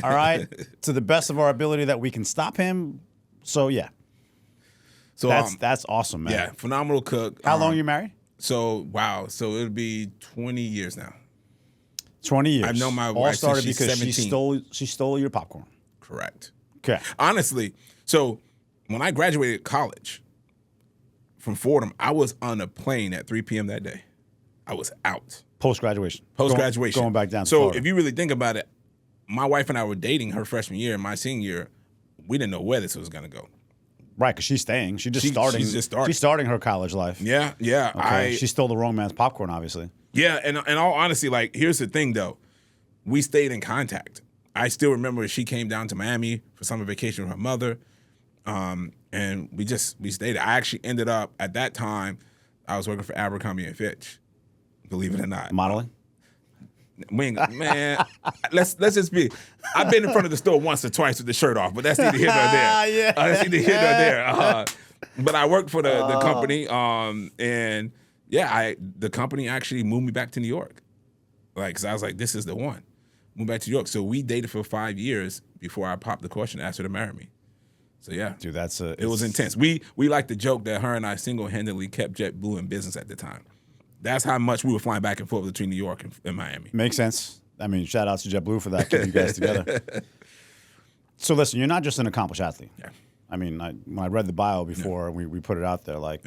All right, to the best of our ability that we can stop him. So yeah. So that's awesome, man. Yeah, phenomenal cook. How long are you married? So it'll be 20 years now. 20 years. I've known my All wife started since she's because 17. she stole your popcorn. Correct. Okay. Honestly, so when I graduated college from Fordham, I was on a plane at 3 p.m. that day. I was out. Post-graduation. Post-graduation. Going back down to So Florida. if you really think about it, my wife and I were dating her freshman year and my senior year. We didn't know where this was going to go. Right, because she's staying. She's just starting. She's starting her college life. Yeah. Okay. She stole the wrong man's popcorn, obviously. Yeah, and in all honesty, like, here's the thing, though. We stayed in contact. I still remember she came down to Miami for summer vacation with her mother, and we stayed. I actually ended up, at that time, I was working for Abercrombie & Fitch, believe it or not. Modeling? Man, let's just be. I've been in front of the store once or twice with the shirt off, but that's neither here nor there. Yeah. That's neither here nor there. But I worked for the company, and yeah, the company actually moved me back to New York. Like, cause I was like, this is the one. Moved back to New York. So we dated for 5 years before I popped the question and asked her to marry me. So yeah, dude, it was intense. We like to joke that her and I single-handedly kept JetBlue in business at the time. That's how much we were flying back and forth between New York and Miami. Makes sense. I mean, shout out to JetBlue for that, keeping you guys together. So listen, you're not just an accomplished athlete. Yeah. I mean, when I read the bio before, we put it out there, like,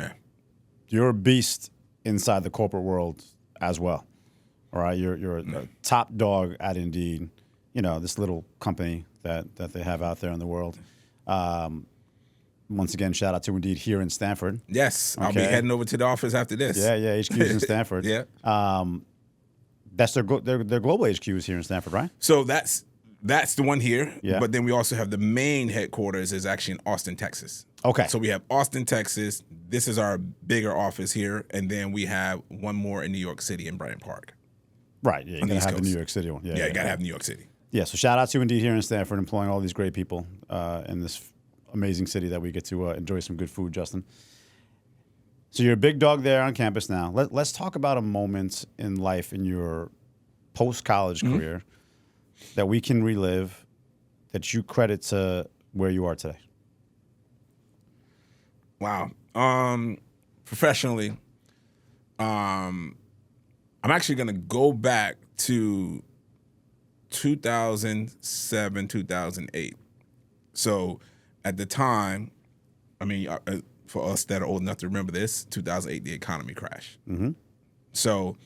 you're a beast inside the corporate world as well. All right, you're a top dog at Indeed, this little company that they have out there in the world. Once again, shout out to Indeed here in Stanford. Yes, I'll be heading over to the office after this. Yeah, HQ's in Stanford. Yeah. That's their global HQs here in Stanford, right? So that's the one here. Yeah. But then we also have the main headquarters is actually in Austin, Texas. Okay. So we have Austin, Texas. This is our bigger office here, and then we have one more in New York City in Bryant Park. Right. Yeah, you gotta have the New York City one. Yeah, you gotta have New York City. Yeah. So shout out to Indeed here in Stanford, employing all these great people in this amazing city that we get to enjoy some good food, Justin. So you're a big dog there on campus now. Let's talk about a moment in life in your post-college career that we can relive that you credit to where you are today. Wow. Professionally, I'm actually going to go back to 2007, 2008. So at the time, I mean, for us that are old enough to remember this, 2008, the economy crashed. Mm-hmm. So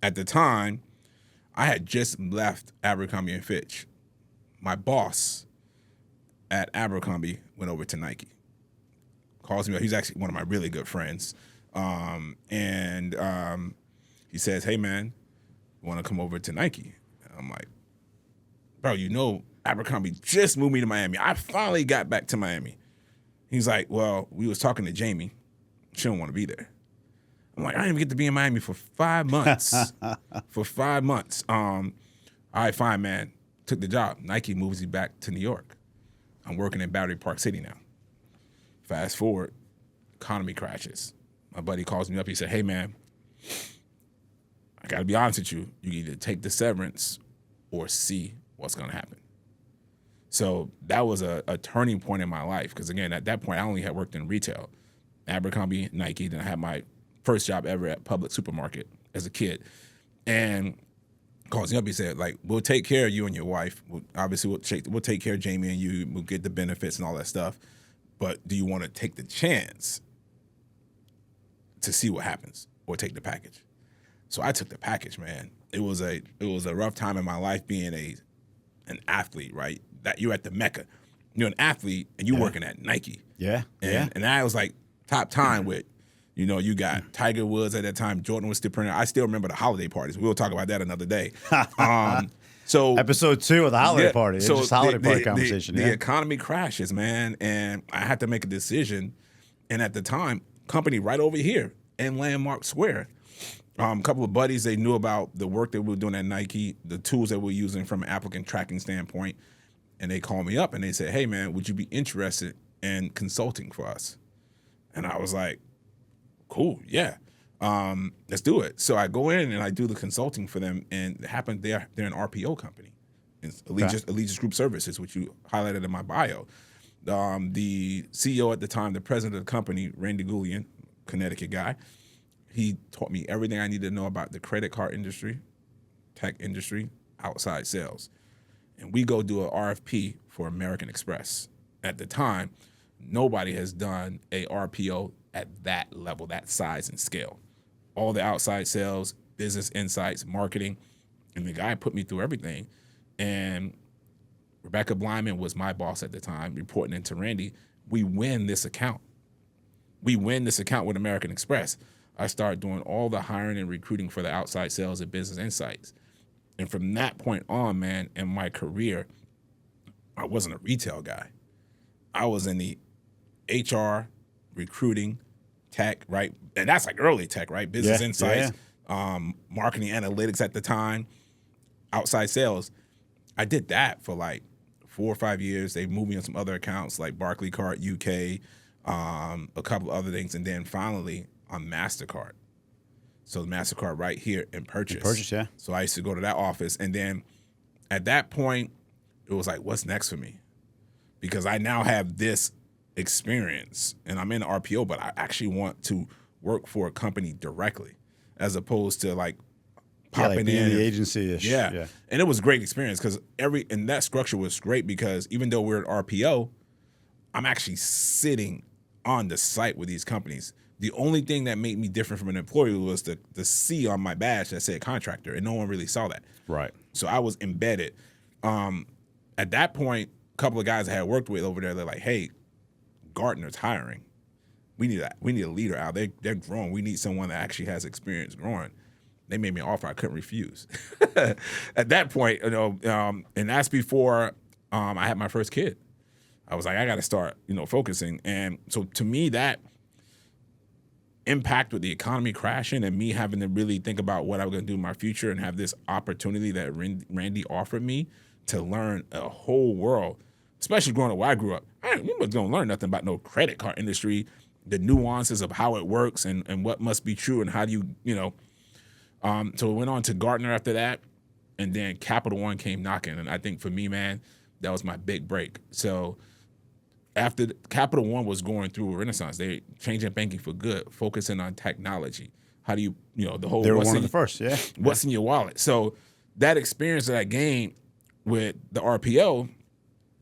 at the time, I had just left Abercrombie & Fitch. My boss at Abercrombie went over to Nike. Calls me up. He's actually one of my really good friends. And he says, hey, man, you want to come over to Nike? And I'm like, bro, Abercrombie just moved me to Miami. I finally got back to Miami. He's like, well, we was talking to Jamie. She don't want to be there. I'm like, I didn't even get to be in Miami for 5 months. For 5 months. All right, fine, man. Took the job. Nike moves you back to New York. I'm working in Battery Park City now. Fast forward, economy crashes. My buddy calls me up. He said, hey, man, I got to be honest with you. You either take the severance or see what's going to happen. So that was a turning point in my life because, again, at that point, I only had worked in retail. Abercrombie, Nike, then I had my first job ever at Public Supermarket as a kid. And calls me up, he said, like, we'll take care of you and your wife. Obviously, we'll take care of Jamie and you. We'll get the benefits and all that stuff. But do you want to take the chance to see what happens or take the package? So I took the package, man. It was a rough time in my life being an athlete, right? that you're at the Mecca. You're an athlete and you're working at Nike. Yeah. And that was like top time with, you got Tiger Woods at that time. Jordan was still printing. I still remember the holiday parties. We'll talk about that another day. So episode 2 of the holiday party. It's just holiday party conversation. The economy crashes, man, and I had to make a decision. And at the time, company right over here in Landmark Square. A couple of buddies, they knew about the work that we were doing at Nike, the tools that we're using from an applicant tracking standpoint. And they called me up and they said, hey, man, would you be interested in consulting for us? And I was like, cool, yeah. Let's do it. So I go in and I do the consulting for them. And it happened, they're an RPO company. It's Allegiance Group Services, which you highlighted in my bio. The CEO at the time, the president of the company, Randy Gullion, Connecticut guy, he taught me everything I needed to know about the credit card industry, tech industry, outside sales. And we go do an RFP for American Express. At the time, nobody has done a RPO at that level, that size and scale. All the outside sales, business insights, marketing, and the guy put me through everything. And Rebecca Blyman was my boss at the time, reporting into Randy. We win this account. With American Express. I started doing all the hiring and recruiting for the outside sales and business insights. And from that point on, man, in my career, I wasn't a retail guy. I was in the HR, recruiting, tech, right? And that's like early tech, right? Business insights, marketing analytics at the time, outside sales. I did that for like 4 or 5 years. They moved me on some other accounts like Barclaycard UK, a couple of other things. And then finally on MasterCard. So the MasterCard right here in Purchase. Yeah. So I used to go to that office. And then at that point, it was like, what's next for me? Because I now have this experience and I'm in RPO, but I actually want to work for a company directly as opposed to like popping like in the agency-ish. Yeah. And it was a great experience because and that structure was great because even though we're at RPO, I'm actually sitting on the site with these companies. The only thing that made me different from an employee was the C on my badge that said contractor, and no one really saw that. Right. So I was embedded. At that point, a couple of guys I had worked with over there, they're like, hey, Gartner's hiring. We need a leader out. They're growing. We need someone that actually has experience growing. They made me an offer I couldn't refuse. At that point, and that's before I had my first kid. I was like, I got to start, focusing. And so to me, that impact with the economy crashing and me having to really think about what I was going to do in my future and have this opportunity that Randy offered me to learn a whole world, especially growing up where I grew up. I wasn't going to learn nothing about no credit card industry, the nuances of how it works and what must be true and how do you. So it went on to Gartner after that, and then Capital One came knocking. And I think for me, man, that was my big break. So after Capital One was going through a renaissance, they changing banking for good, focusing on technology. How do you, the whole— They were one of the first, yeah. What's in your wallet? So that experience that I gained with the RPO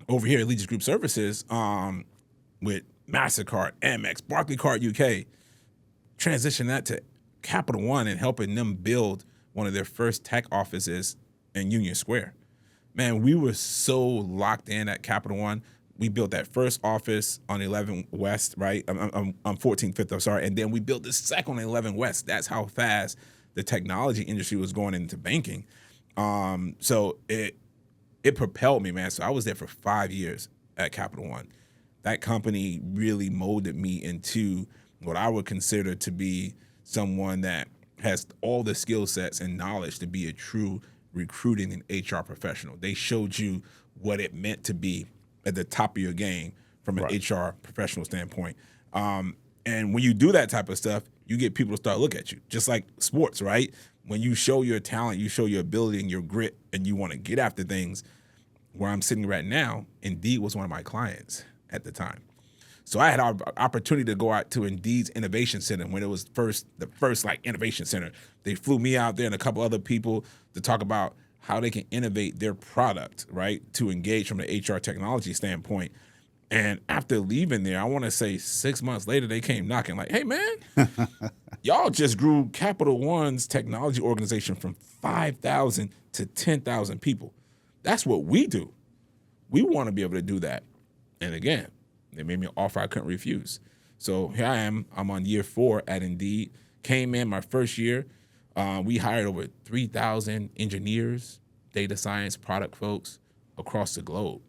over here at Allegiance Group Services, with MasterCard, Amex, Barclaycard UK, transition that to Capital One and helping them build one of their first tech offices in Union Square. Man, we were so locked in at Capital One. We built that first office on 11 West, right? On 14th, 5th, I'm sorry. And then we built the second on 11 West. That's how fast the technology industry was going into banking. So it propelled me, man. So I was there for 5 years at Capital One. That company really molded me into what I would consider to be someone that has all the skill sets and knowledge to be a true recruiting and HR professional. They showed you what it meant to be at the top of your game from an HR professional standpoint. And when you do that type of stuff, you get people to start look at you, just like sports, right? When you show your talent, you show your ability and your grit, and you want to get after things. Where I'm sitting right now, Indeed was one of my clients at the time. So I had an opportunity to go out to Indeed's Innovation Center when it was the first like innovation center. They flew me out there and a couple other people to talk about how they can innovate their product, right, to engage from the HR technology standpoint. And after leaving there, I want to say 6 months later, they came knocking like, hey, man, y'all just grew Capital One's technology organization from 5,000 to 10,000 people. That's what we do. we want to be able to do that. And again, they made me an offer I couldn't refuse. So here I am. I'm on year 4 at Indeed. Came in my first year. We hired over 3,000 engineers, data science, product folks across the globe.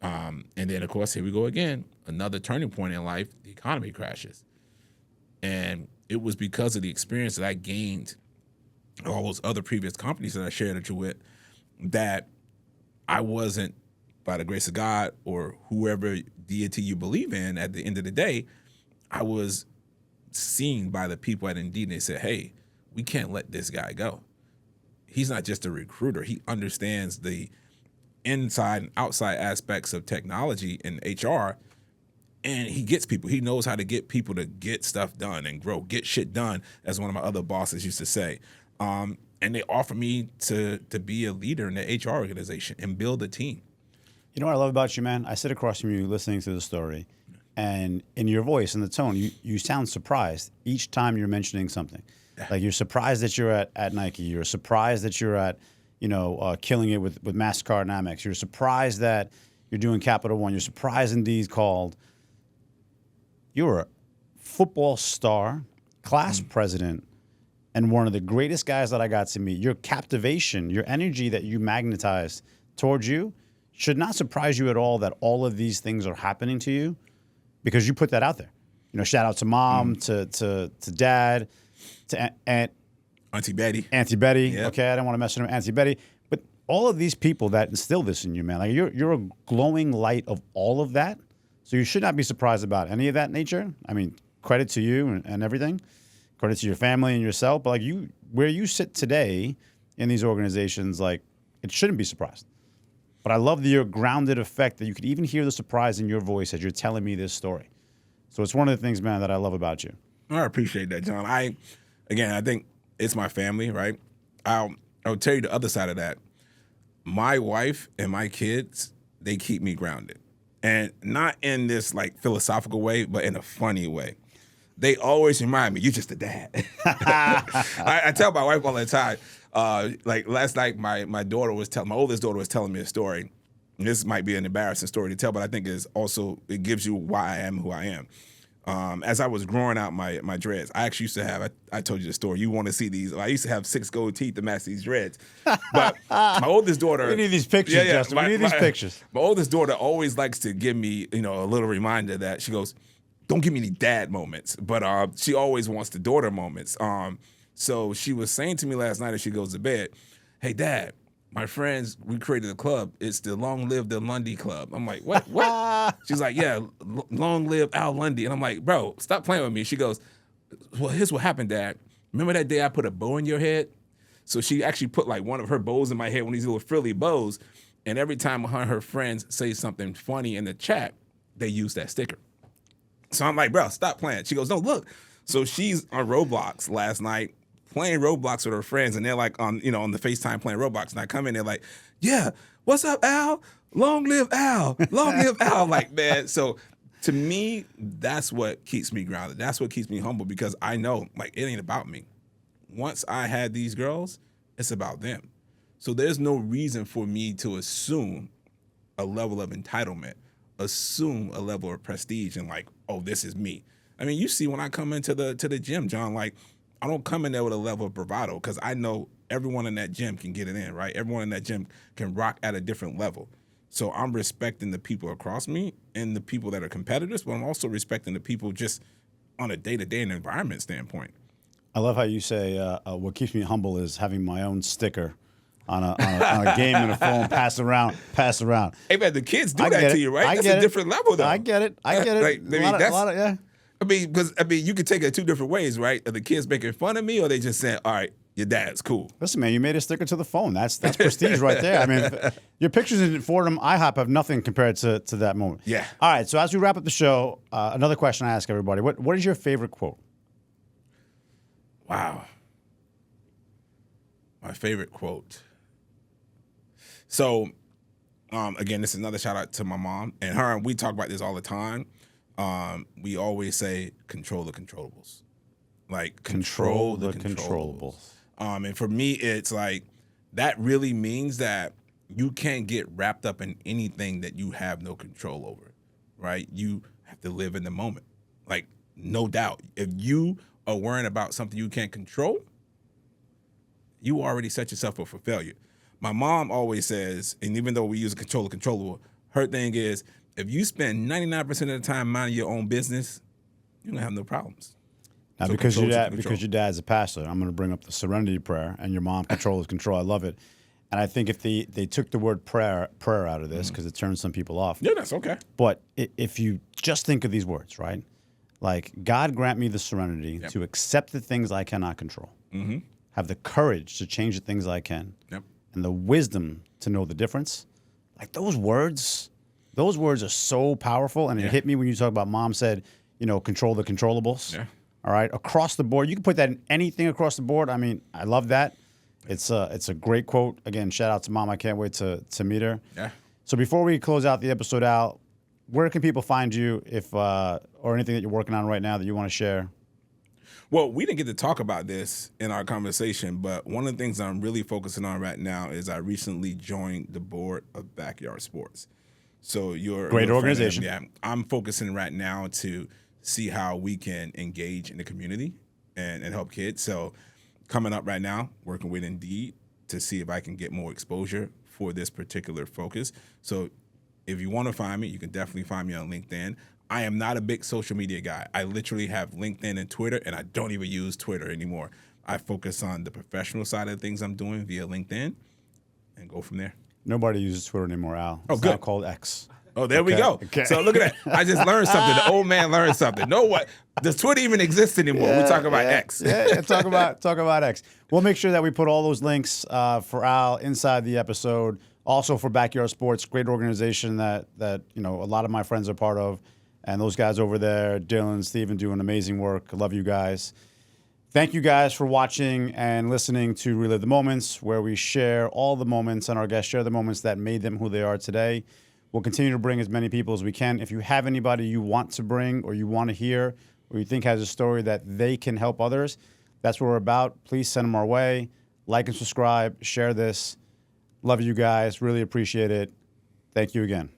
And then, of course, here we go again. Another turning point in life, the economy crashes. And it was because of the experience that I gained at all those other previous companies that I shared it with, that I wasn't, by the grace of God or whoever deity you believe in, at the end of the day, I was seen by the people at Indeed, and they said, hey, we can't let this guy go. He's not just a recruiter. He understands the inside and outside aspects of technology and HR, and he gets people. He knows how to get people to get stuff done and grow, get shit done, as one of my other bosses used to say. And they offered me to be a leader in the HR organization and build a team. You know what I love about you, man? I sit across from you listening to the story, and in your voice and the tone, you sound surprised each time you're mentioning something. Like you're surprised that you're at Nike. You're surprised that you're at, killing it with MasterCard and Amex. You're surprised that you're doing Capital One. You're surprised Indeed called. You're a football star, class president, and one of the greatest guys that I got to meet. Your captivation, your energy that you magnetized towards you should not surprise you at all that all of these things are happening to you, because you put that out there. Shout out to mom, to dad, to Auntie Betty. Auntie Betty. Yep. Okay, I don't want to mess with Auntie Betty. But all of these people that instill this in you, man, like you're a glowing light of all of that. So you should not be surprised about any of that nature. I mean, credit to you and everything. Credit to your family and yourself. But where you sit today in these organizations, it shouldn't be surprised. But I love your grounded effect that you could even hear the surprise in your voice as you're telling me this story. So it's one of the things, man, that I love about you. I appreciate that, John. I think it's my family, right? I'll tell you the other side of that. My wife and my kids, they keep me grounded. And not in this philosophical way, but in a funny way. They always remind me, you're just a dad. I tell my wife all the time, last night, my oldest daughter was telling me a story. And this might be an embarrassing story to tell, but I think it gives you why I am who I am. As I was growing out my dreads, I actually used to have, I told you the story, you want to see these. I used to have 6 gold teeth to match these dreads. But my oldest daughter. We need these pictures, Justin. We need these pictures. My oldest daughter always likes to give me, a little reminder that she goes, don't give me any dad moments. But she always wants the daughter moments. So she was saying to me last night as she goes to bed, hey, Dad, my friends, we created a club. It's the Long Live the Lundy Club. I'm like, what? She's like, yeah, long live Al Lundy. And I'm like, bro, stop playing with me. She goes, well, here's what happened, Dad. Remember that day I put a bow in your head? So she actually put one of her bows in my head, one of these little frilly bows. And every time her friends say something funny in the chat, they use that sticker. So I'm like, bro, stop playing. She goes, no, look. So she's on Roblox last night, playing Roblox with her friends, and they're on the FaceTime playing Roblox. And I come in, they're like, yeah, what's up, Al? Long live Al. Long live Al. Man. So to me, that's what keeps me grounded. That's what keeps me humble, because I know, it ain't about me. Once I had these girls, it's about them. So there's no reason for me to assume a level of entitlement, assume a level of prestige, and oh, this is me. I mean, you see when I come into the gym, John, I don't come in there with a level of bravado, because I know everyone in that gym can get it in, right? Everyone in that gym can rock at a different level. So I'm respecting the people across me and the people that are competitors, but I'm also respecting the people just on a day-to-day and environment standpoint. I love how you say what keeps me humble is having my own sticker on a game in a phone, pass around. Hey, man, the kids do that to you, right? That's a different level, though. I get it. Yeah. Because you could take it 2 different ways, right? Are the kids making fun of me, or they just saying, all right, your dad's cool? Listen, man, you made a sticker to the phone. That's prestige right there. I mean, your pictures in Fordham, IHOP have nothing compared to that moment. Yeah. All right, so as we wrap up the show, another question I ask everybody. What is your favorite quote? Wow. My favorite quote. So, again, this is another shout out to my mom and her. And we talk about this all the time. We always say, control the controllables. Control the controllables. And for me, it's that really means that you can't get wrapped up in anything that you have no control over, right? You have to live in the moment. Like, no doubt. If you are worrying about something you can't control, you already set yourself up for failure. My mom always says, and even though we use a controllable, her thing is, if you spend 99% of the time minding your own business, you're going to have no problems. Now, So because your control. dad's a pastor, I'm going to bring up the serenity prayer, and your mom controls control. I love it. And I think if they took the word prayer out of this, because it turns some people off. Yeah, that's okay. But if you just think of these words, right? Like, God grant me the serenity to accept the things I cannot control, have the courage to change the things I can, and the wisdom to know the difference. Like, those words are so powerful. And it hit me when you talk about mom said, control the controllables. Yeah. All right, across the board. You can put that in anything across the board. I mean, I love that. It's a great quote. Again, shout out to mom. I can't wait to meet her. Yeah. So before we close out the episode out, where can people find you if or anything that you're working on right now that you want to share? Well, we didn't get to talk about this in our conversation, but one of the things I'm really focusing on right now is I recently joined the board of Backyard Sports. So you're great organization. Yeah, I'm focusing right now to see how we can engage in the community and help kids. So coming up right now, working with Indeed to see if I can get more exposure for this particular focus. So if you want to find me, you can definitely find me on LinkedIn. I am not a big social media guy. I literally have LinkedIn and Twitter, and I don't even use Twitter anymore. I focus on the professional side of things I'm doing via LinkedIn and go from there. Nobody uses Twitter anymore, Al. Oh, it's good. now called X. Oh, there we go. Okay. So look at that. I just learned something. The old man learned something. Know what? Does Twitter even exist anymore? We talk about X. Talk about X. We'll make sure that we put all those links for Al inside the episode. Also for Backyard Sports, great organization that a lot of my friends are part of. And those guys over there, Dylan, Steven, doing amazing work. I love you guys. Thank you guys for watching and listening to Relive the Moments, where we share all the moments and our guests share the moments that made them who they are today. We'll continue to bring as many people as we can. If you have anybody you want to bring or you want to hear or you think has a story that they can help others, that's what we're about. Please send them our way. Like and subscribe. Share this. Love you guys. Really appreciate it. Thank you again.